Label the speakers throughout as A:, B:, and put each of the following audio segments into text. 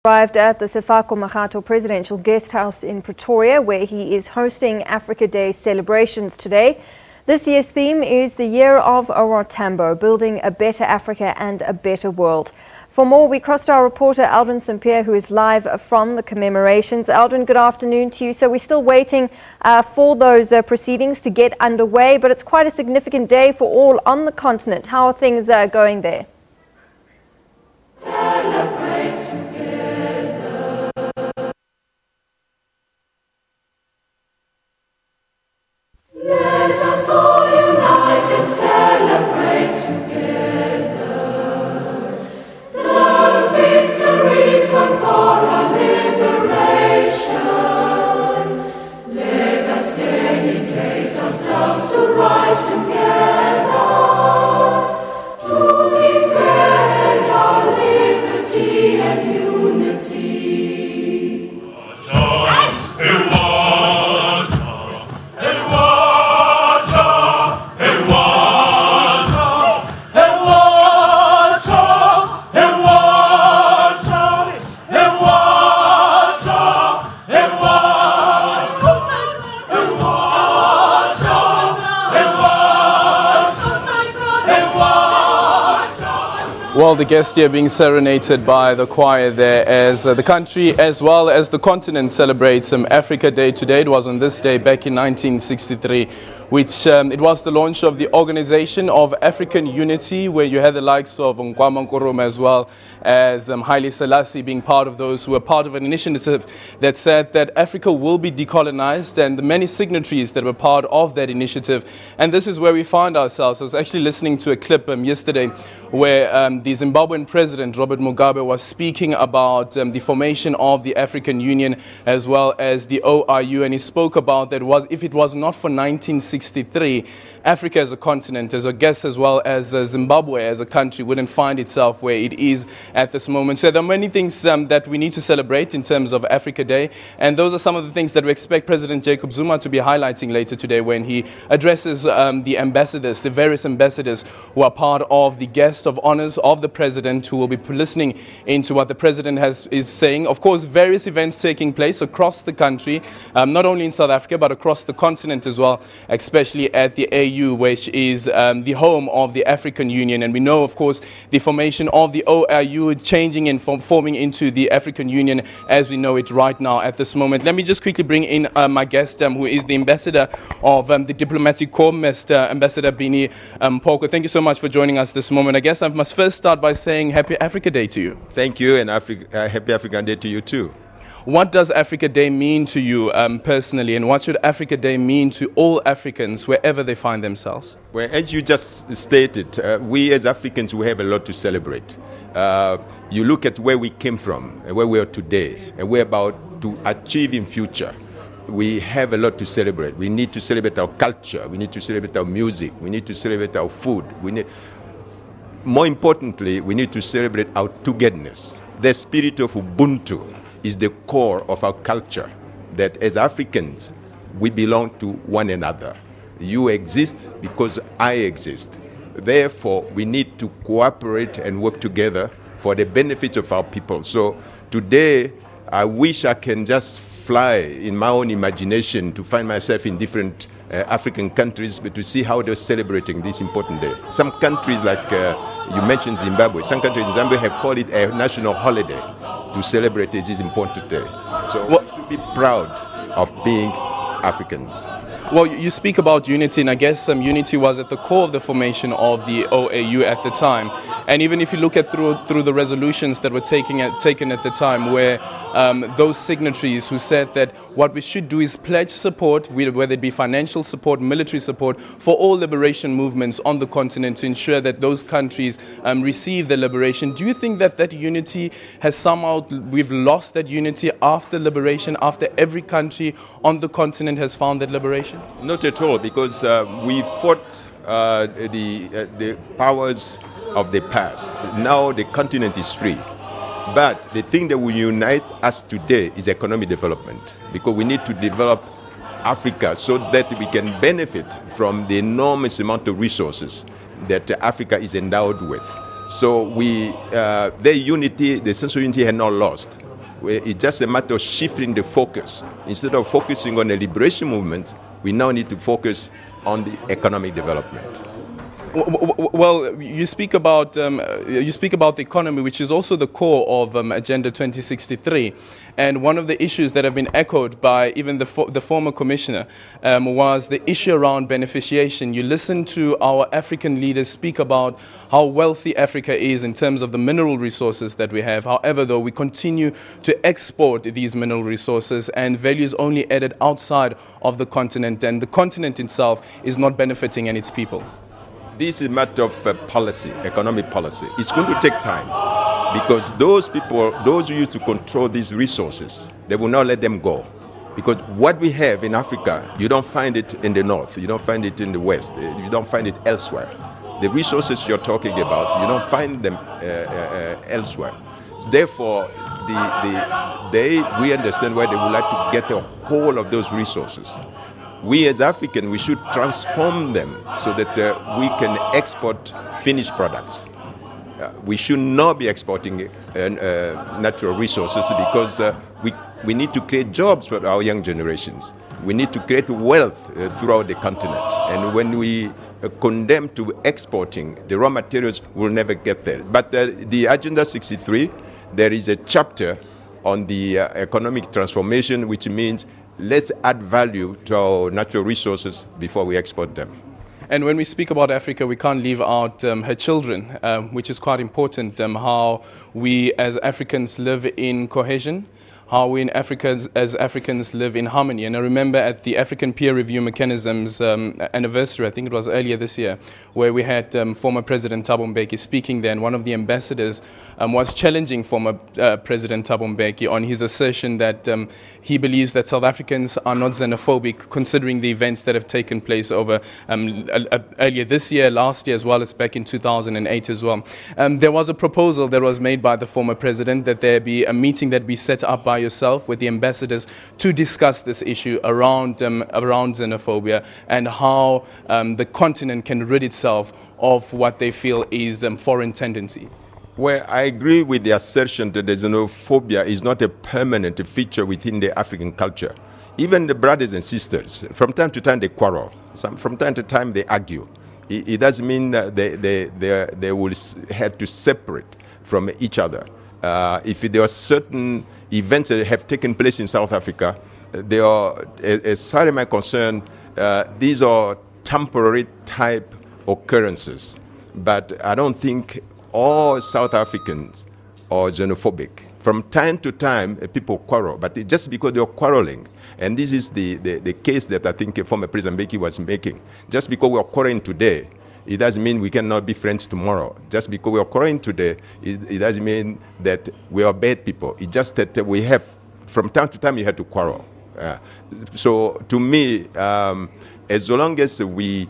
A: Arrived at the Sefako Makgatho Presidential Guest House in Pretoria, where he is hosting Africa Day celebrations today. This year's theme is the Year of Orotambo, building a better Africa and a better world. For more, we crossed our reporter Aldrin Sampear, who is live from the commemorations. Aldrin, good afternoon to you. So we're still waiting for those proceedings to get underway, but it's quite a significant day for all on the continent. How are things going there?
B: Let us all unite and celebrate together the victories won for our liberation. Let us dedicate ourselves to rise together to defend our liberty and unity.
C: Well, the guests here being serenaded by the choir there as the country as well as the continent celebrates Africa Day today. It was on this day back in 1963, which it was the launch of the Organization of African Unity, where you had the likes of Nkwama Nkrumah as well as Haile Selassie being part of those who were part of an initiative that said that Africa will be decolonized, and the many signatories that were part of that initiative. And this is where we find ourselves. I was actually listening to a clip yesterday where the Zimbabwean president, Robert Mugabe, was speaking about the formation of the African Union as well as the OIU, and he spoke about that if it was not for 1963, Africa as a continent, as a guest, as well as Zimbabwe as a country, wouldn't find itself where it is at this moment. So there are many things that we need to celebrate in terms of Africa Day, and those are some of the things that we expect President Jacob Zuma to be highlighting later today when he addresses the ambassadors, the various ambassadors who are part of the guest of honors of the president, who will be listening into what the president is saying. Of course, various events taking place across the country, not only in South Africa but across the continent as well, especially at the AU, which is the home of the African Union. And we know, of course, the formation of the OIU changing and forming into the African Union as we know it right now at this moment. Let me just quickly bring in my guest, who is the ambassador of the Diplomatic Corps, Mr. Ambassador Bene M'Poko. Thank you so much for joining us this moment. I guess I must first start by saying Happy Africa Day to you.
D: Thank you, and Happy African Day to you too.
C: What does Africa Day mean to you personally, and what should Africa Day mean to all Africans wherever they find themselves?
D: Well, as you just stated, we as Africans, we have a lot to celebrate. You look at where we came from and where we are today, and we're about to achieve in future. We have a lot to celebrate. We need to celebrate our culture. We need to celebrate our music. We need to celebrate our food. More importantly, we need to celebrate our togetherness. The spirit of Ubuntu is the core of our culture, that as Africans, we belong to one another. You exist because I exist. Therefore, we need to cooperate and work together for the benefit of our people. So today, I wish I can just fly in my own imagination to find myself in different African countries, but to see how they're celebrating this important day. Some countries, like you mentioned Zimbabwe, some countries in Zimbabwe have called it a national holiday to celebrate this important day. So we should be proud of being Africans.
C: Well, you speak about unity, and I guess unity was at the core of the formation of the OAU at the time. And even if you look at through the resolutions that were taken at the time, where those signatories who said that what we should do is pledge support, whether it be financial support, military support, for all liberation movements on the continent to ensure that those countries receive the liberation. Do you think that that unity has somehow, we've lost that unity after liberation, after every country on the continent has found that liberation?
D: Not at all, because we fought the powers of the past. Now the continent is free. But the thing that will unite us today is economic development, because we need to develop Africa so that we can benefit from the enormous amount of resources that Africa is endowed with. So their unity, the sense of unity, had not lost. It's just a matter of shifting the focus. Instead of focusing on the liberation movement, we now need to focus on the economic development.
C: Well, you speak about the economy, which is also the core of Agenda 2063, and one of the issues that have been echoed by even the former commissioner was the issue around beneficiation. You listen to our African leaders speak about how wealthy Africa is in terms of the mineral resources that we have. However, though, we continue to export these mineral resources, and value is only added outside of the continent, and the continent itself is not benefiting and its people.
D: This is a matter of policy, economic policy. It's going to take time because those people, those who used to control these resources, they will not let them go. Because what we have in Africa, you don't find it in the north, you don't find it in the west, you don't find it elsewhere. The resources you're talking about, you don't find them elsewhere. Therefore, we understand why they would like to get a hold of those resources. We as Africans, we should transform them so that we can export finished products. We should not be exporting natural resources because we need to create jobs for our young generations. We need to create wealth throughout the continent. And when we condemn to exporting, the raw materials will never get there. But the Agenda 63, there is a chapter on the economic transformation, which means let's add value to our natural resources before we export them.
C: And when we speak about Africa, we can't leave out her children, which is quite important, how we as Africans live in cohesion, how we as Africans live in harmony. And I remember at the African Peer Review Mechanism's anniversary, I think it was earlier this year, where we had former President Thabo Mbeki speaking there, and one of the ambassadors was challenging former President Thabo Mbeki on his assertion that he believes that South Africans are not xenophobic, considering the events that have taken place over earlier this year, last year, as well as back in 2008 as well. There was a proposal that was made by the former president that there be a meeting that be set up by yourself with the ambassadors to discuss this issue around xenophobia and how the continent can rid itself of what they feel is foreign tendency.
D: Well, I agree with the assertion that the xenophobia is not a permanent feature within the African culture. Even the brothers and sisters, from time to time they quarrel. From time to time they argue. It doesn't mean that they will have to separate from each other. If there are certain events that have taken place in South Africa, they are, as far as I'm concerned, these are temporary type occurrences. But I don't think all South Africans are xenophobic. From time to time, people quarrel, but it's just because they're quarreling. And this is the case that I think former President Mbeki was making. Just because we are quarreling today, it doesn't mean we cannot be friends tomorrow. Just because we are quarreling today, it doesn't mean that we are bad people. It's just that we have, from time to time, you have to quarrel. So to me, as long as we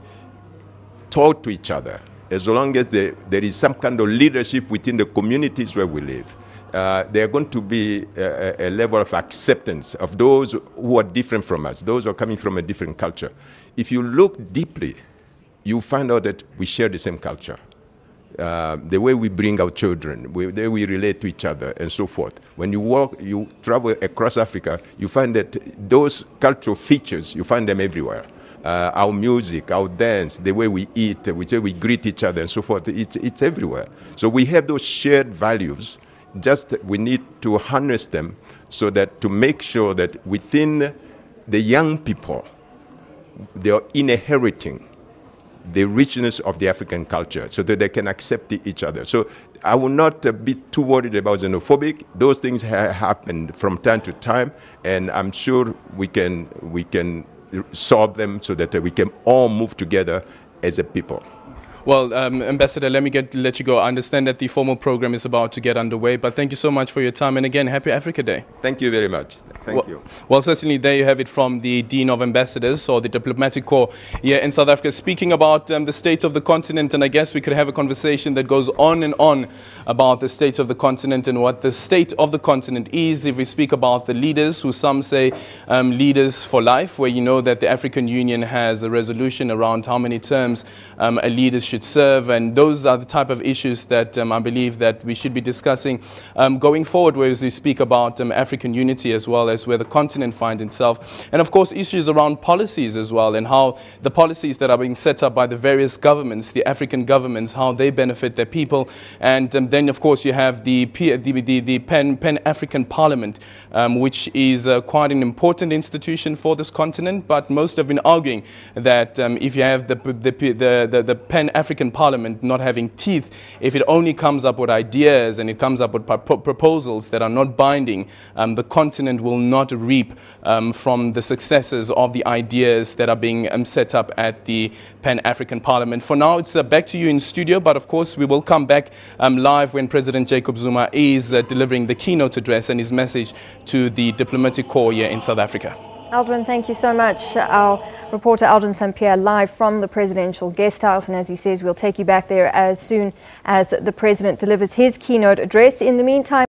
D: talk to each other, as long as there is some kind of leadership within the communities where we live, there are going to be a level of acceptance of those who are different from us, those who are coming from a different culture. If you look deeply, you find out that we share the same culture. The way we bring our children, the way we relate to each other, and so forth. When you travel across Africa, you find that those cultural features, you find them everywhere. Our music, our dance, the way we eat, the way we greet each other, and so forth, it's everywhere. So we have those shared values, just we need to harness them so that to make sure that within the young people, they are inheriting the richness of the African culture so that they can accept each other. So I will not be too worried about xenophobic. Those things happen from time to time, and I'm sure we can solve them so that we can all move together as a people.
C: Well, Ambassador, let me let you go. I understand that the formal program is about to get underway, but thank you so much for your time. And again, happy Africa Day.
D: Thank you very much. Thank you.
C: Well, certainly there you have it from the Dean of Ambassadors, or the Diplomatic Corps here in South Africa, speaking about the state of the continent. And I guess we could have a conversation that goes on and on about the state of the continent and what the state of the continent is. If we speak about the leaders, who some say leaders for life, where you know that the African Union has a resolution around how many terms a leader should serve, and those are the type of issues that I believe that we should be discussing going forward, whereas we speak about African unity as well as where the continent finds itself, and of course issues around policies as well, and how the policies that are being set up by the various governments, the African governments, how they benefit their people, and then of course you have the Pan-African Parliament, which is quite an important institution for this continent, but most have been arguing that if you have the Pan-African Parliament not having teeth, if it only comes up with ideas and it comes up with proposals that are not binding, the continent will not reap from the successes of the ideas that are being set up at the Pan-African Parliament. For now, it's back to you in studio, but of course we will come back live when President Jacob Zuma is delivering the keynote address and his message to the diplomatic corps here in South Africa.
A: Aldrin, thank you so much. Our reporter Aldrin Sampear live from the Presidential Guest House, and as he says, we'll take you back there as soon as the President delivers his keynote address. In the meantime,